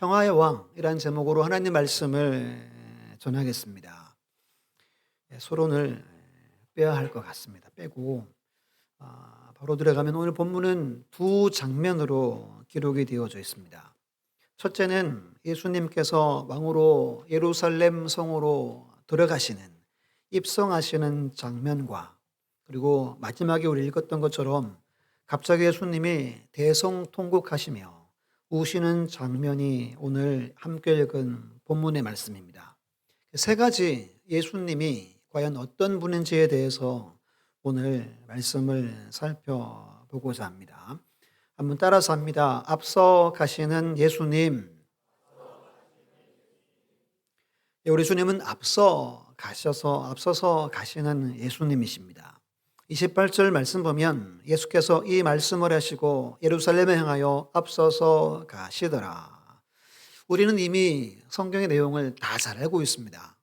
평화의 왕이라는 제목으로 하나님 말씀을 전하겠습니다. 서론을 빼야 할 것 같습니다. 빼고 바로 들어가면 오늘 본문은 두 장면으로 기록이 되어져 있습니다. 첫째는 예수님께서 왕으로 예루살렘 성으로 들어가시는, 입성하시는 장면과, 그리고 마지막에 우리 읽었던 것처럼 갑자기 예수님이 대성통곡하시며 우시는 장면이 오늘 함께 읽은 본문의 말씀입니다. 세 가지 예수님이 과연 어떤 분인지에 대해서 오늘 말씀을 살펴보고자 합니다. 한번 따라서 합니다. 앞서 가시는 예수님. 우리 주님은 앞서서 가시는 예수님이십니다. 28절 말씀 보면 예수께서 이 말씀을 하시고 예루살렘에 향하여 앞서서 가시더라. 우리는 이미 성경의 내용을 다 잘 알고 있습니다.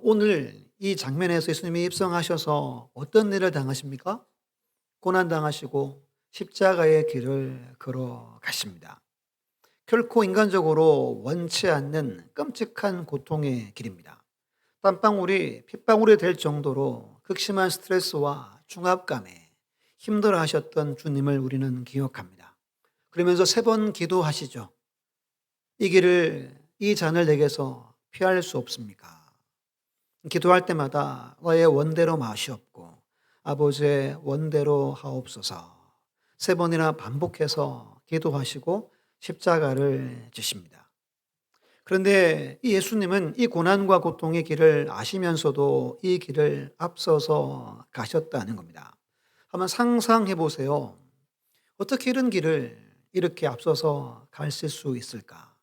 오늘 이 장면에서 예수님이 입성하셔서 어떤 일을 당하십니까? 고난당하시고 십자가의 길을 걸어가십니다. 결코 인간적으로 원치 않는 끔찍한 고통의 길입니다. 땀방울이 핏방울이 될 정도로 극심한 스트레스와 중압감에 힘들어하셨던 주님을 우리는 기억합니다. 그러면서 3번 기도하시죠. 이 잔을 내게서 피할 수 없습니까? 기도할 때마다 너의 원대로 마시옵고 아버지의 원대로 하옵소서. 3번이나 반복해서 기도하시고 십자가를 지십니다. 그런데 이 예수님은 이 고난과 고통의 길을 아시면서도 이 길을 앞서서 가셨다는 겁니다. 한번 상상해 보세요. 어떻게 이런 길을 이렇게 앞서서 가실 수 있을까?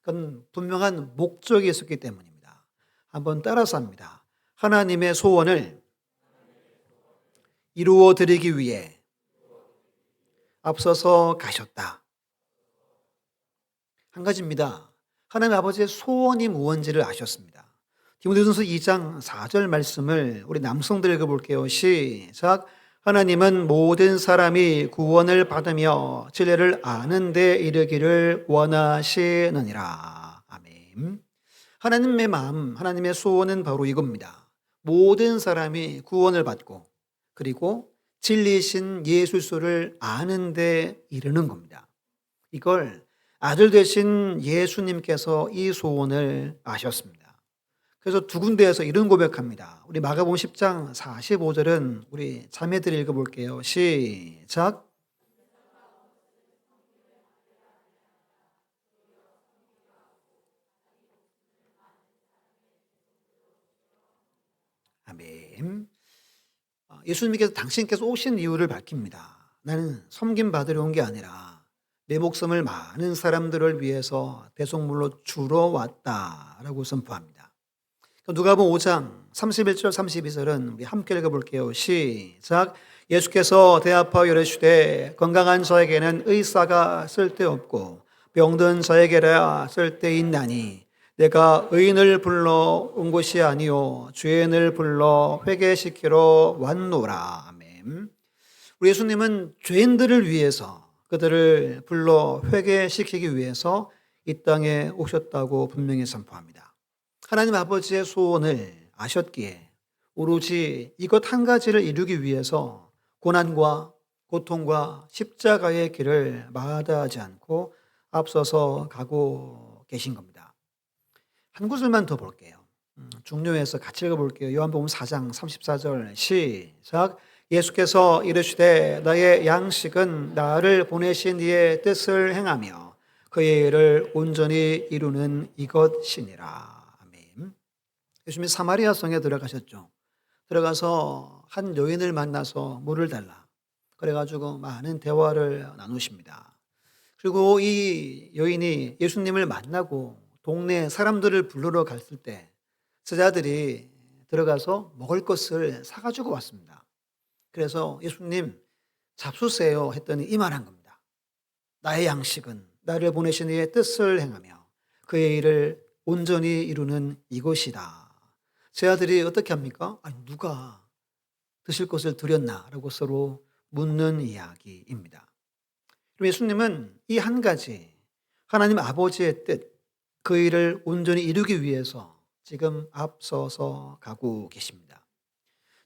그건 분명한 목적이 있었기 때문입니다. 한번 따라서 합니다. 하나님의 소원을 이루어 드리기 위해 앞서서 가셨다. 한 가지입니다. 하나님 아버지의 소원이 무언지를 아셨습니다. 디모데전서 2장 4절 말씀을 우리 남성들 읽어볼게요. 시작. 하나님은 모든 사람이 구원을 받으며 진리를 아는 데 이르기를 원하시느니라. 아멘. 하나님의 마음, 하나님의 소원은 바로 이겁니다. 모든 사람이 구원을 받고 그리고 진리이신 예수를 아는 데 이르는 겁니다. 이걸 아들 되신 예수님께서 이 소원을 아셨습니다. 그래서 두 군데에서 이런 고백합니다. 우리 마가복음 10장 45절은 우리 자매들이 읽어볼게요. 시작. 아멘. 예수님께서 당신께서 오신 이유를 밝힙니다. 나는 섬김 받으러 온 게 아니라 내 목숨을 많은 사람들을 위해서 대속물로 주러 왔다라고 선포합니다. 누가복음 5장 31절 32절은 우리 함께 읽어볼게요. 시작. 예수께서 대합하여 이르시되 건강한 자에게는 의사가 쓸데없고 병든 자에게라 쓸데있나니 내가 의인을 불러 온 것이 아니요 죄인을 불러 회개시키러 왔노라. 아멘. 우리 예수님은 죄인들을 위해서 그들을 불러 회개시키기 위해서 이 땅에 오셨다고 분명히 선포합니다. 하나님 아버지의 소원을 아셨기에 오로지 이것 한 가지를 이루기 위해서 고난과 고통과 십자가의 길을 마다하지 않고 앞서서 가고 계신 겁니다. 한 구절만 더 볼게요. 중요해서 같이 읽어볼게요. 요한복음 4장 34절 시작. 예수께서 이르시되 너의 양식은 나를 보내신 이의 뜻을 행하며 그의 일을 온전히 이루는 이것이니라. 아멘. 예수님이 사마리아 성에 들어가셨죠. 들어가서 한 여인을 만나서 물을 달라. 그래가지고 많은 대화를 나누십니다. 그리고 이 여인이 예수님을 만나고 동네 사람들을 부르러 갔을 때 제자들이 들어가서 먹을 것을 사가지고 왔습니다. 그래서 예수님 잡수세요 했더니 이 말한 겁니다. 나의 양식은 나를 보내신 이의 뜻을 행하며 그의 일을 온전히 이루는 이것이다. 제자들이 어떻게 합니까? 아니, 누가 드실 것을 드렸나? 라고 서로 묻는 이야기입니다. 예수님은 이 한 가지, 하나님 아버지의 뜻, 그 일을 온전히 이루기 위해서 지금 앞서서 가고 계십니다.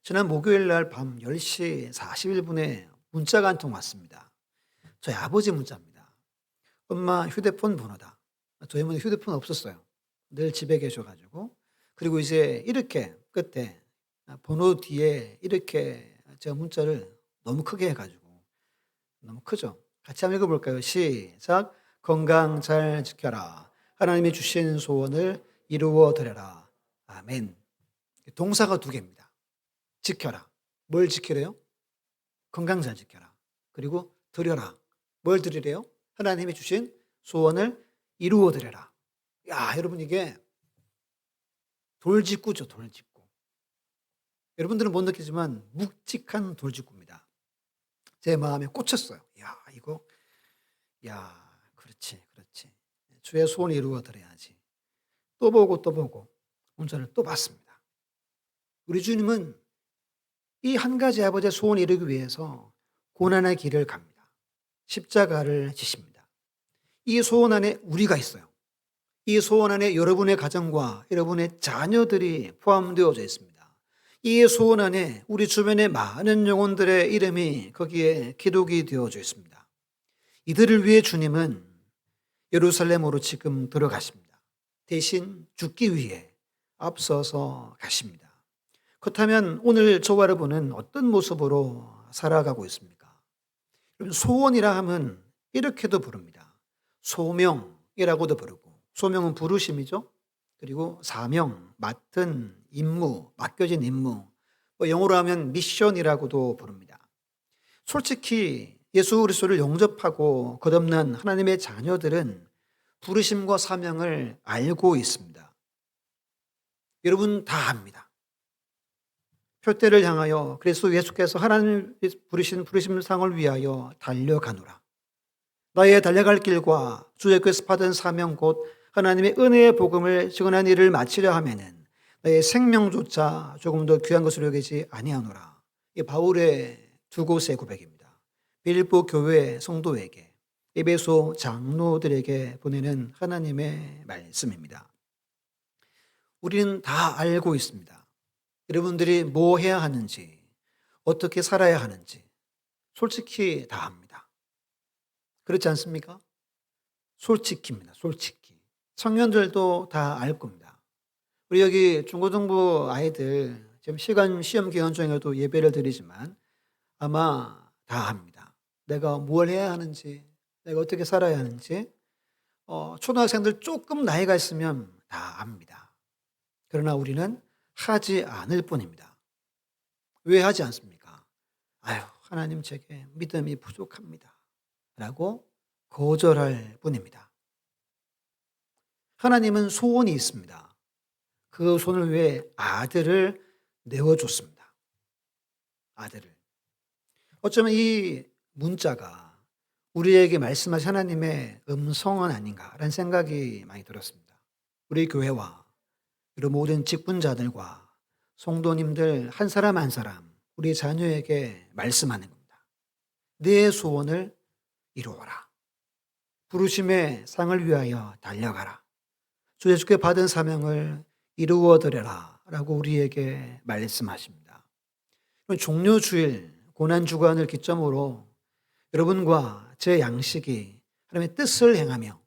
지난 목요일 날 밤 10시 41분에 문자가 한 통 왔습니다. 저희 아버지 문자입니다. 엄마 휴대폰 번호다. 저희 어머니 휴대폰 없었어요. 늘 집에 계셔가지고. 그리고 이제 이렇게 끝에 번호 뒤에 이렇게 제가 문자를 너무 크게 해가지고 너무 크죠. 같이 한번 읽어볼까요? 시작. 건강 잘 지켜라. 하나님이 주신 소원을 이루어 드려라. 아멘. 동사가 두 개입니다. 지켜라. 뭘 지키래요? 건강 잘 지켜라. 그리고 드려라. 뭘 드리래요? 하나님이 주신 소원을 이루어 드려라. 야, 여러분 이게 돌직구죠, 돌직구. 여러분들은 못 느끼지만 묵직한 돌직구입니다. 제 마음에 꽂혔어요. 야, 이거, 야, 그렇지. 주의 소원을 이루어 드려야지. 또 보고 문자를 또 받습니다. 우리 주님은 이 한 가지 아버지의 소원을 이루기 위해서 고난의 길을 갑니다. 십자가를 지십니다. 이 소원 안에 우리가 있어요. 이 소원 안에 여러분의 가정과 여러분의 자녀들이 포함되어져 있습니다. 이 소원 안에 우리 주변의 많은 영혼들의 이름이 거기에 기록이 되어져 있습니다. 이들을 위해 주님은 예루살렘으로 지금 들어가십니다. 대신 죽기 위해 앞서서 가십니다. 그렇다면 오늘 저와 여러분은 어떤 모습으로 살아가고 있습니까? 소원이라 하면 이렇게도 부릅니다. 소명이라고도 부르고, 소명은 부르심이죠. 그리고 사명, 맡은 임무, 맡겨진 임무, 영어로 하면 미션이라고도 부릅니다. 솔직히 예수 그리스도를 영접하고 거듭난 하나님의 자녀들은 부르심과 사명을 알고 있습니다. 여러분 다 압니다. 표대를 향하여 그리스도 예수께서 하나님 부르신 부르심상을 위하여 달려가노라. 나의 달려갈 길과 주 예수께서 받은 사명 곧 하나님의 은혜의 복음을 증언한 일을 마치려 하면은 나의 생명조차 조금 더 귀한 것으로 여기지 아니하노라. 이 바울의 두 곳의 고백입니다. 빌립보 교회 성도에게, 에베소 장로들에게 보내는 하나님의 말씀입니다. 우리는 다 알고 있습니다. 여러분들이 뭐 해야 하는지, 어떻게 살아야 하는지 솔직히 다 압니다. 그렇지 않습니까? 솔직히입니다. 솔직히. 청년들도 다 알 겁니다. 우리 여기 중고등부 아이들 지금 시험 기간 중에도 예배를 드리지만 아마 다 압니다. 내가 뭘 해야 하는지, 내가 어떻게 살아야 하는지. 초등학생들 조금 나이가 있으면 다 압니다. 그러나 우리는 하지 않을 뿐입니다. 왜 하지 않습니까? 아유, 하나님 제게 믿음이 부족합니다. 라고 거절할 뿐입니다. 하나님은 소원이 있습니다. 그 소원을 위해 아들을 내어줬습니다. 아들을. 어쩌면 이 문자가 우리에게 말씀하신 하나님의 음성은 아닌가라는 생각이 많이 들었습니다. 우리 교회와 그리고 모든 직분자들과 성도님들 한 사람 한 사람 우리 자녀에게 말씀하는 겁니다. 내 소원을 이루어라. 부르심의 상을 위하여 달려가라. 주 예수께 받은 사명을 이루어드려라 라고 우리에게 말씀하십니다. 종료주일 고난주간을 기점으로 여러분과 제 양식이 하나님의 뜻을 행하며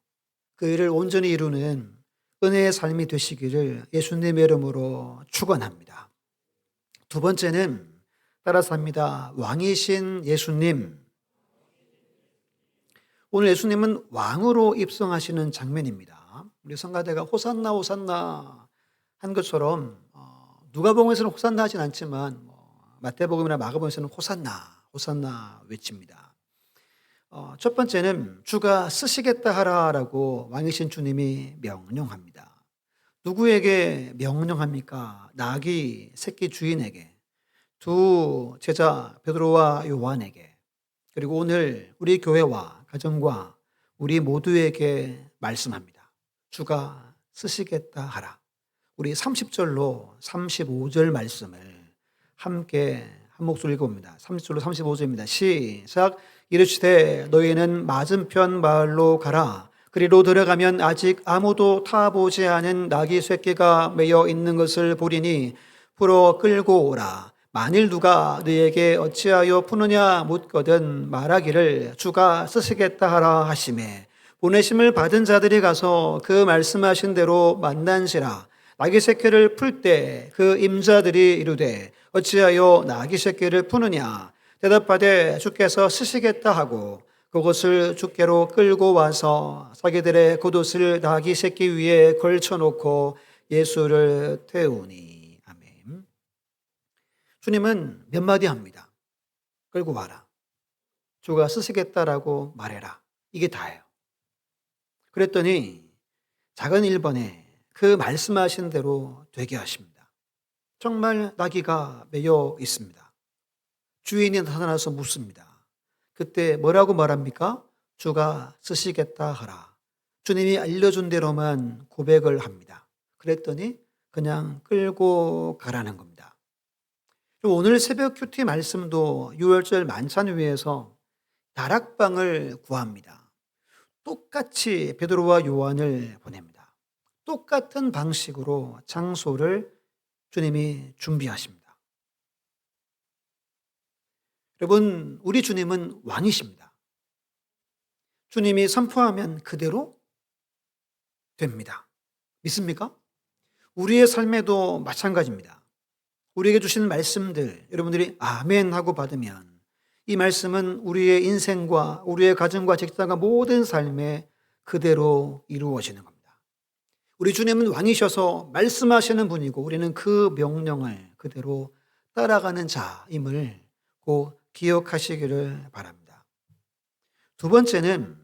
그 일을 온전히 이루는 은혜의 삶이 되시기를 예수님의 이름으로 축원합니다. 두 번째는 따라서 합니다. 왕이신 예수님. 오늘 예수님은 왕으로 입성하시는 장면입니다. 우리 성가대가 호산나 호산나 한 것처럼 누가복음에서는 호산나 하진 않지만 마태복음이나 마가복음에서는 호산나 호산나 외칩니다. 첫 번째는 주가 쓰시겠다 하라라고 왕이신 주님이 명령합니다. 누구에게 명령합니까? 나귀 새끼 주인에게, 두 제자 베드로와 요한에게, 그리고 오늘 우리 교회와 가정과 우리 모두에게 말씀합니다. 주가 쓰시겠다 하라. 우리 30절로 35절 말씀을 함께 한 목소리 읽어봅니다. 30절로 35절입니다. 시작. 이르시되 너희는 맞은편 마을로 가라. 그리로 들어가면 아직 아무도 타보지 않은 나귀 새끼가 매여 있는 것을 보리니 풀어 끌고 오라. 만일 누가 너에게 어찌하여 푸느냐 묻거든 말하기를 주가 쓰시겠다 하라 하시매 보내심을 받은 자들이 가서 그 말씀하신 대로 만난지라. 나귀 새끼를 풀 때 그 임자들이 이르되 어찌하여 나귀 새끼를 푸느냐 대답하되 주께서 쓰시겠다 하고 그것을 주께로 끌고 와서 자기들의 겉옷을 나귀 새끼 위에 걸쳐놓고 예수를 태우니. 아멘. 주님은 몇 마디 합니다. 끌고 와라. 주가 쓰시겠다라고 말해라. 이게 다예요. 그랬더니 작은 1번에 그 말씀하신 대로 되게 하십니다. 정말 나귀가 매여 있습니다. 주인이 나타나서 묻습니다. 그때 뭐라고 말합니까? 주가 쓰시겠다 하라. 주님이 알려준 대로만 고백을 합니다. 그랬더니 그냥 끌고 가라는 겁니다. 오늘 새벽 큐티 말씀도 유월절 만찬 위에서 다락방을 구합니다. 똑같이 베드로와 요한을 보냅니다. 똑같은 방식으로 장소를 주님이 준비하십니다. 여러분, 우리 주님은 왕이십니다. 주님이 선포하면 그대로 됩니다. 믿습니까? 우리의 삶에도 마찬가지입니다. 우리에게 주신 말씀들 여러분들이 아멘 하고 받으면 이 말씀은 우리의 인생과 우리의 가정과 직장과 모든 삶에 그대로 이루어지는 겁니다. 우리 주님은 왕이셔서 말씀하시는 분이고 우리는 그 명령을 그대로 따라가는 자임을 꼭 기억하시기를 바랍니다. 두 번째는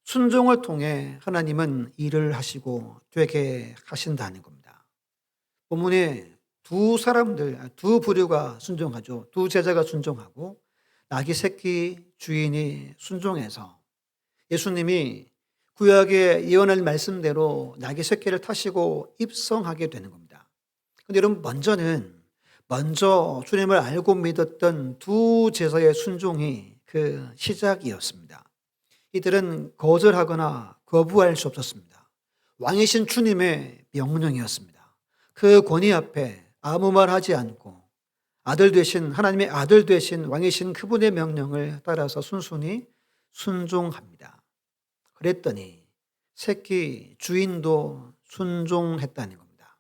순종을 통해 하나님은 일을 하시고 되게 하신다는 겁니다. 본문에 두 부류가 순종하죠. 두 제자가 순종하고 나귀 새끼 주인이 순종해서 예수님이 구약에 예언한 말씀대로 나귀 새끼를 타시고 입성하게 되는 겁니다. 그런데 여러분 먼저 주님을 알고 믿었던 두 제자의 순종이 그 시작이었습니다. 이들은 거절하거나 거부할 수 없었습니다. 왕이신 주님의 명령이었습니다. 그 권위 앞에 아무 말 하지 않고 하나님의 아들 되신 왕이신 그분의 명령을 따라서 순순히 순종합니다. 그랬더니 새끼 주인도 순종했다는 겁니다.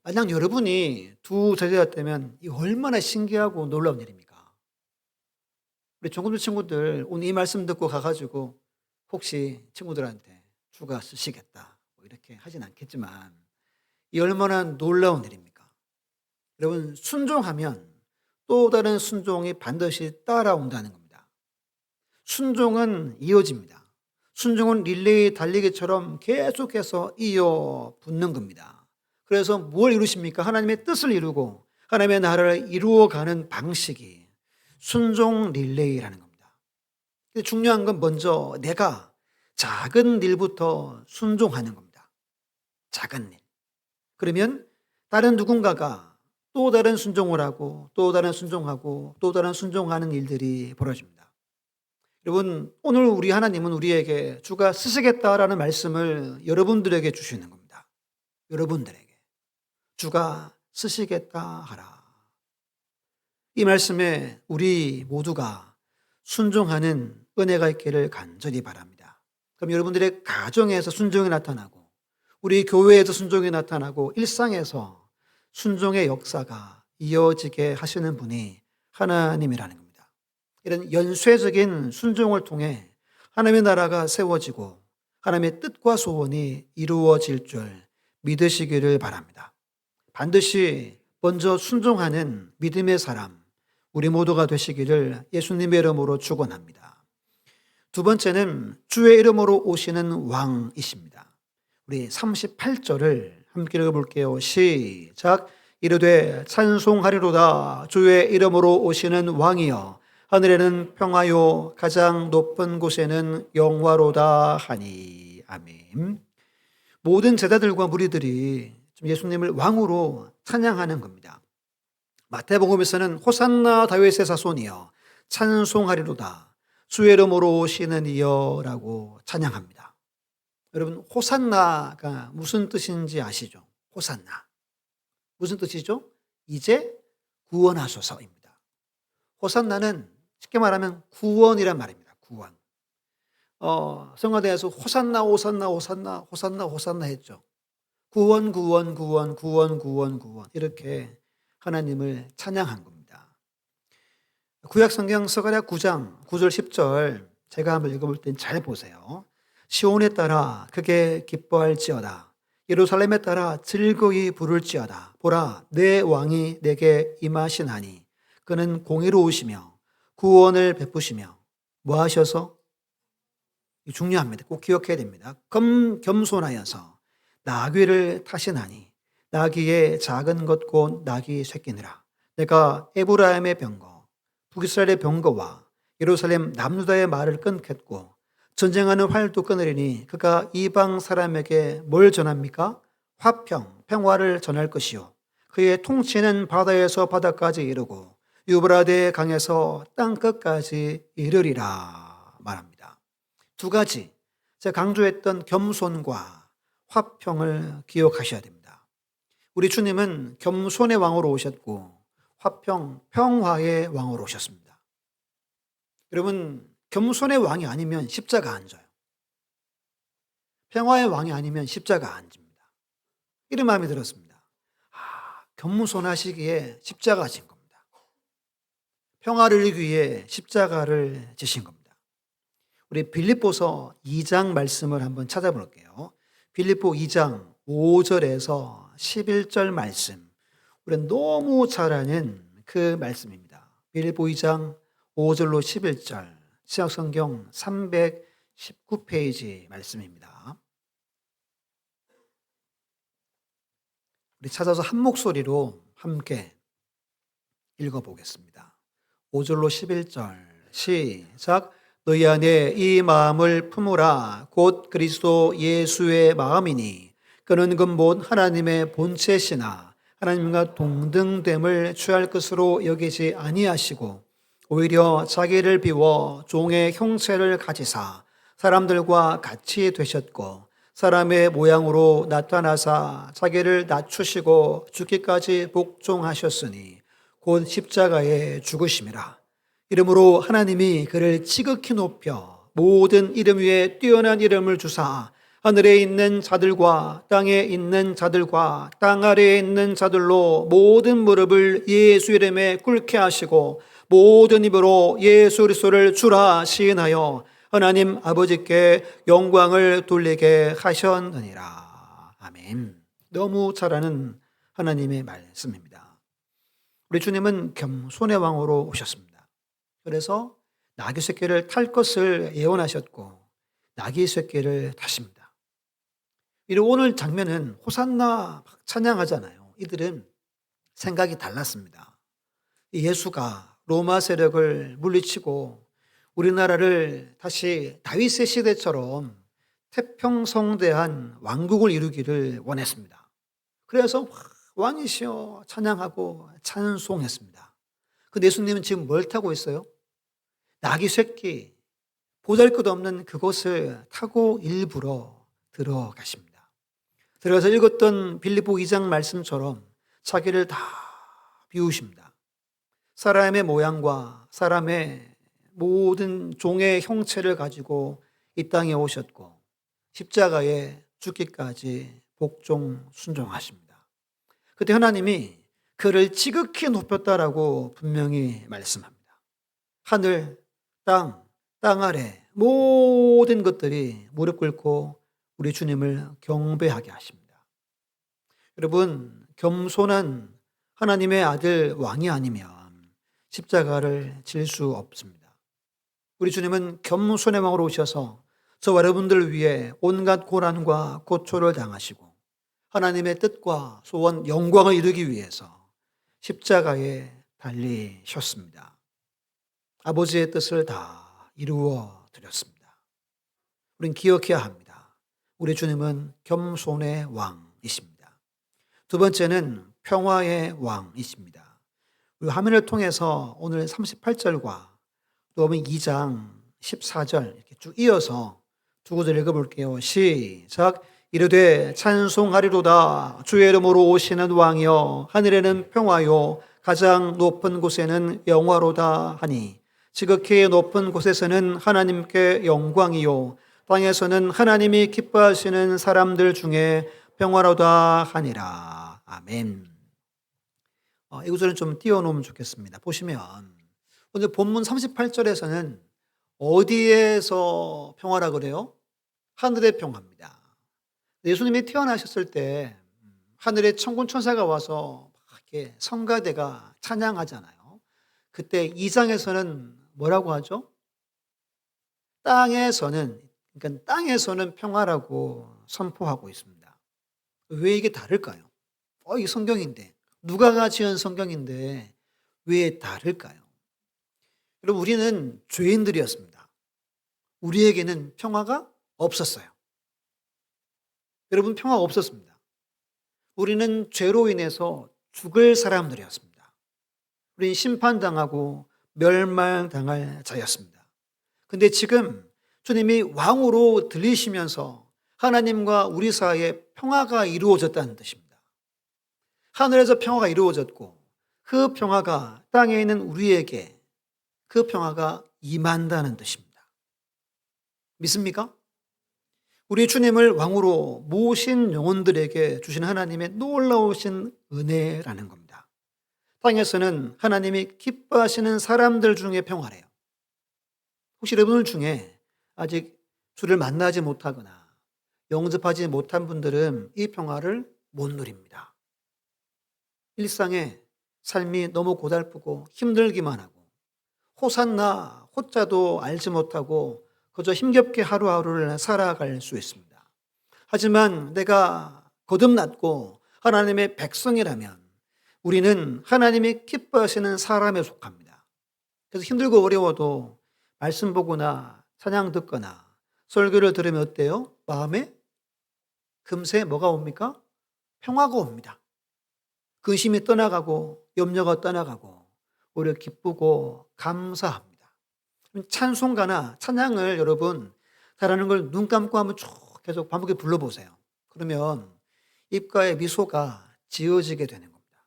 만약 여러분이 두 제자였다면 이 얼마나 신기하고 놀라운 일입니까? 우리 종금들 친구들 오늘 이 말씀 듣고 가가지고 혹시 친구들한테 주가 쓰시겠다 이렇게 하진 않겠지만 이 얼마나 놀라운 일입니까? 여러분 순종하면 또 다른 순종이 반드시 따라온다는 겁니다. 순종은 이어집니다. 순종은 릴레이 달리기처럼 계속해서 이어 붙는 겁니다. 그래서 뭘 이루십니까? 하나님의 뜻을 이루고 하나님의 나라를 이루어가는 방식이 순종 릴레이라는 겁니다. 근데 중요한 건 먼저 내가 작은 일부터 순종하는 겁니다. 작은 일. 그러면 다른 누군가가 또 다른 순종을 하고 또 다른 순종하고 또 다른 순종하는 일들이 벌어집니다. 여러분 오늘 우리 하나님은 우리에게 주가 쓰시겠다라는 말씀을 여러분들에게 주시는 겁니다. 여러분들에게 주가 쓰시겠다 하라. 이 말씀에 우리 모두가 순종하는 은혜가 있기를 간절히 바랍니다. 그럼 여러분들의 가정에서 순종이 나타나고 우리 교회에서 순종이 나타나고 일상에서 순종의 역사가 이어지게 하시는 분이 하나님이라는 겁니다. 이런 연쇄적인 순종을 통해 하나님의 나라가 세워지고 하나님의 뜻과 소원이 이루어질 줄 믿으시기를 바랍니다. 반드시 먼저 순종하는 믿음의 사람 우리 모두가 되시기를 예수님의 이름으로 축원합니다. 두 번째는 주의 이름으로 오시는 왕이십니다. 우리 38절을 함께 읽어볼게요. 시작. 이르되 찬송하리로다 주의 이름으로 오시는 왕이여 하늘에는 평화요 가장 높은 곳에는 영화로다 하니. 아멘. 모든 제자들과 무리들이 예수님을 왕으로 찬양하는 겁니다. 마태복음에서는 호산나 다윗의 자손이여 찬송하리로다 주의 이름으로 오시는 이여라고 찬양합니다. 여러분, 호산나가 무슨 뜻인지 아시죠? 호산나. 무슨 뜻이죠? 이제 구원하소서입니다. 호산나는 쉽게 말하면 구원이란 말입니다. 구원. 성가대에서 호산나 호산나 호산나 호산나 호산나 했죠. 구원 구원 구원 구원 구원 구원 이렇게 하나님을 찬양한 겁니다. 구약성경 스가랴 9장 9절 10절 제가 한번 읽어볼 땐 잘 보세요. 시온에 따라 크게 기뻐할지어다. 예루살렘에 따라 즐거이 부를지어다. 보라, 내 왕이 내게 임하시나니 그는 공의로우시며 구원을 베푸시며 뭐 하셔서? 중요합니다. 꼭 기억해야 됩니다. 겸손하여서 나귀를 타시나니 나귀의 작은 것 곧 나귀 새끼니라. 내가 에브라임의 병거 북이스라엘의 병거와 예루살렘 남유다의 말을 끊겠고 전쟁하는 활도 끊으리니 그가 이방 사람에게 뭘 전합니까? 화평, 평화를 전할 것이요 그의 통치는 바다에서 바다까지 이르고 유브라데 강에서 땅끝까지 이르리라 말합니다. 두 가지 제가 강조했던 겸손과 화평을 기억하셔야 됩니다. 우리 주님은 겸손의 왕으로 오셨고 화평, 평화의 왕으로 오셨습니다. 여러분, 겸손의 왕이 아니면 십자가 안 져요. 평화의 왕이 아니면 십자가 안 집니다. 이런 마음이 들었습니다. 겸손하시기에 십자가 진 겁니다. 평화를 이루기 위해 십자가를 지신 겁니다. 우리 빌립보서 2장 말씀을 한번 찾아볼게요. 빌립보 2장 5절에서 11절 말씀. 우리는 너무 잘 아는 그 말씀입니다. 빌립보 2장 5절로 11절. 신약성경 319페이지 말씀입니다. 우리 찾아서 한 목소리로 함께 읽어보겠습니다. 5절로 11절 시작. 너희 안에 이 마음을 품으라. 곧 그리스도 예수의 마음이니 그는 근본 하나님의 본체시나 하나님과 동등됨을 취할 것으로 여기지 아니하시고 오히려 자기를 비워 종의 형체를 가지사 사람들과 같이 되셨고 사람의 모양으로 나타나사 자기를 낮추시고 죽기까지 복종하셨으니 곧 십자가에 죽으심이라. 이름으로 하나님이 그를 지극히 높여 모든 이름 위에 뛰어난 이름을 주사 하늘에 있는 자들과 땅에 있는 자들과 땅 아래에 있는 자들로 모든 무릎을 예수 이름에 꿇게 하시고 모든 입으로 예수 그리스도를 주라 시인하여 하나님 아버지께 영광을 돌리게 하셨느니라. 아멘. 너무 잘 아는 하나님의 말씀입니다. 우리 주님은 겸손의 왕으로 오셨습니다. 그래서 나귀 새끼를 탈 것을 예언하셨고 나귀 새끼를 타십니다. 오늘 장면은 호산나 찬양하잖아요. 이들은 생각이 달랐습니다. 예수가 로마 세력을 물리치고 우리나라를 다시 다윗의 시대처럼 태평성대한 왕국을 이루기를 원했습니다. 그래서 왕이시여 찬양하고 찬송했습니다. 근데 예수님은 지금 뭘 타고 있어요? 나귀 새끼, 보잘것없는 그것을 타고 일부러 들어가십니다. 들어가서 읽었던 빌립보 2장 말씀처럼 자기를 다 비우십니다. 사람의 모양과 사람의 모든 종의 형체를 가지고 이 땅에 오셨고 십자가에 죽기까지 복종 순종하십니다. 그때 하나님이 그를 지극히 높였다라고 분명히 말씀합니다. 하늘, 땅 아래 모든 것들이 무릎 꿇고 우리 주님을 경배하게 하십니다. 여러분, 겸손한 하나님의 아들 왕이 아니면 십자가를 질 수 없습니다. 우리 주님은 겸손의 왕으로 오셔서 저와 여러분들을 위해 온갖 고난과 고초를 당하시고 하나님의 뜻과 소원, 영광을 이루기 위해서 십자가에 달리셨습니다. 아버지의 뜻을 다 이루어 드렸습니다. 우린 기억해야 합니다. 우리 주님은 겸손의 왕이십니다. 두 번째는 평화의 왕이십니다. 우리 화면을 통해서 오늘 38절과 또 2장 14절 이렇게 쭉 이어서 두 구절 읽어볼게요. 시작. 이르되 찬송하리로다 주의 이름으로 오시는 왕이여 하늘에는 평화요 가장 높은 곳에는 영화로다 하니 지극히 높은 곳에서는 하나님께 영광이요 땅에서는 하나님이 기뻐하시는 사람들 중에 평화로다 하니라. 아멘. 이 구절은 좀 띄워놓으면 좋겠습니다. 보시면 오늘 본문 38절에서는 어디에서 평화라 그래요? 하늘의 평화입니다. 예수님이 태어나셨을 때 하늘에 천군 천사가 와서 이렇게 성가대가 찬양하잖아요. 그때 2장에서는 뭐라고 하죠? 그러니까 땅에서는 평화라고 선포하고 있습니다. 왜 이게 다를까요? 이 성경인데, 누가가 지은 성경인데 왜 다를까요? 여러분, 우리는 죄인들이었습니다. 우리에게는 평화가 없었어요. 여러분, 평화가 없었습니다. 우리는 죄로 인해서 죽을 사람들이었습니다. 우리는 심판당하고 멸망당할 자였습니다. 근데 지금 주님이 왕으로 들리시면서 하나님과 우리 사이에 평화가 이루어졌다는 뜻입니다. 하늘에서 평화가 이루어졌고 그 평화가 땅에 있는 우리에게 그 평화가 임한다는 뜻입니다. 믿습니까? 우리 주님을 왕으로 모신 영혼들에게 주신 하나님의 놀라우신 은혜라는 겁니다. 땅에서는 하나님이 기뻐하시는 사람들 중에 평화래요. 혹시 여러분들 중에 아직 주를 만나지 못하거나 영접하지 못한 분들은 이 평화를 못 누립니다. 일상의 삶이 너무 고달프고 힘들기만 하고 호산나 호자도 알지 못하고 그저 힘겹게 하루하루를 살아갈 수 있습니다. 하지만 내가 거듭났고 하나님의 백성이라면 우리는 하나님이 기뻐하시는 사람에 속합니다. 그래서 힘들고 어려워도 말씀 보거나 찬양 듣거나 설교를 들으면 어때요? 마음에 금세 뭐가 옵니까? 평화가 옵니다. 근심이 떠나가고 염려가 떠나가고 오히려 기쁘고 감사합니다. 찬송가나 찬양을 여러분 잘하는 걸 눈 감고 한번 쭉 계속 반복해 불러보세요. 그러면 입가에 미소가 지어지게 되는 겁니다.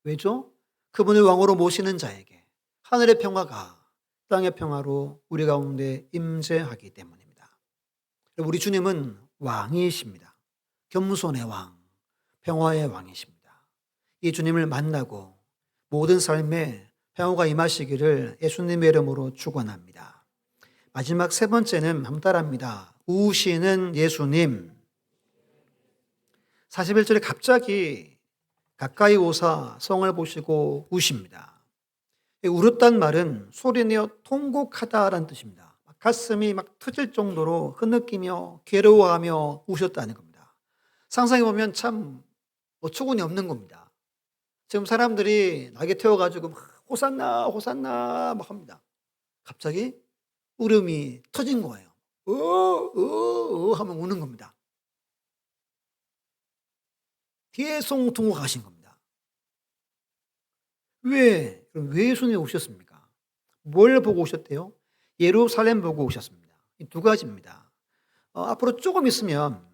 왜죠? 그분을 왕으로 모시는 자에게 하늘의 평화가 땅의 평화로 우리 가운데 임재하기 때문입니다. 우리 주님은 왕이십니다. 겸손의 왕, 평화의 왕이십니다. 이 주님을 만나고 모든 삶에 평화가 임하시기를 예수님의 이름으로 축원합니다. 마지막 세 번째는 한번 따라합니다. 우시는 예수님. 41절에 갑자기 가까이 오사 성을 보시고 우십니다. 울었단 말은 소리내어 통곡하다라는 뜻입니다. 가슴이 막 터질 정도로 흐느끼며 괴로워하며 우셨다는 겁니다. 상상해보면 참 어처구니 없는 겁니다. 지금 사람들이 낙에 태워가지고 막 호산나 호산나 막 합니다. 갑자기 울음이 터진 거예요. 하면 우는 겁니다. 대성통곡하신 겁니다. 왜 예수님이 오셨습니까? 뭘 보고 오셨대요? 예루살렘 보고 오셨습니다. 이 두 가지입니다. 앞으로 조금 있으면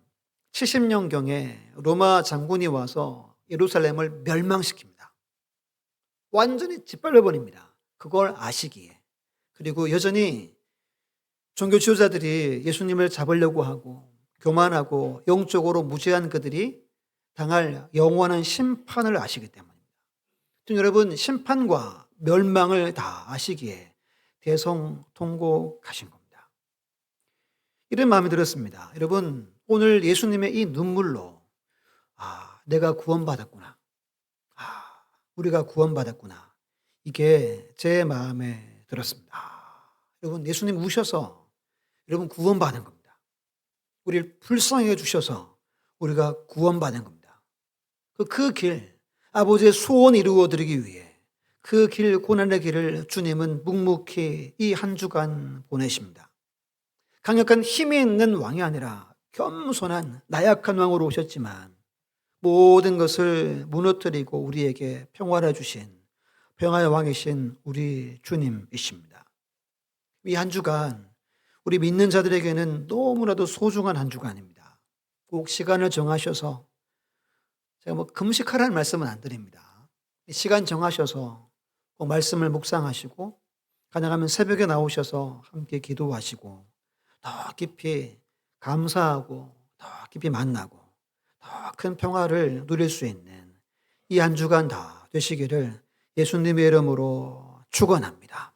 70년경에 로마 장군이 와서 예루살렘을 멸망시킵니다. 완전히 짓밟아버립니다. 그걸 아시기에. 그리고 여전히 종교 지도자들이 예수님을 잡으려고 하고 교만하고 영적으로 무지한 그들이 당할 영원한 심판을 아시기 때문입니다. 여러분, 심판과 멸망을 다 아시기에 대성통곡하신 겁니다. 이런 마음이 들었습니다. 여러분, 오늘 예수님의 이 눈물로 내가 구원받았구나. 우리가 구원받았구나. 이게 제 마음에 들었습니다. 여러분, 예수님 우셔서 여러분 구원받은 겁니다. 우리를 불쌍해 주셔서 우리가 구원받은 겁니다. 그 길, 아버지의 소원 이루어 드리기 위해 그 길, 고난의 길을 주님은 묵묵히 이 한 주간 보내십니다. 강력한 힘이 있는 왕이 아니라 겸손한 나약한 왕으로 오셨지만 모든 것을 무너뜨리고 우리에게 평화를 주신 평화의 왕이신 우리 주님이십니다. 이 한 주간 우리 믿는 자들에게는 너무나도 소중한 한 주간입니다. 꼭 시간을 정하셔서 제가 뭐 금식하라는 말씀은 안 드립니다. 시간 정하셔서 꼭 말씀을 묵상하시고 가능하면 새벽에 나오셔서 함께 기도하시고 더 깊이 감사하고 더 깊이 만나고 더 큰 평화를 누릴 수 있는 이 한 주간 다 되시기를 예수님의 이름으로 축원합니다.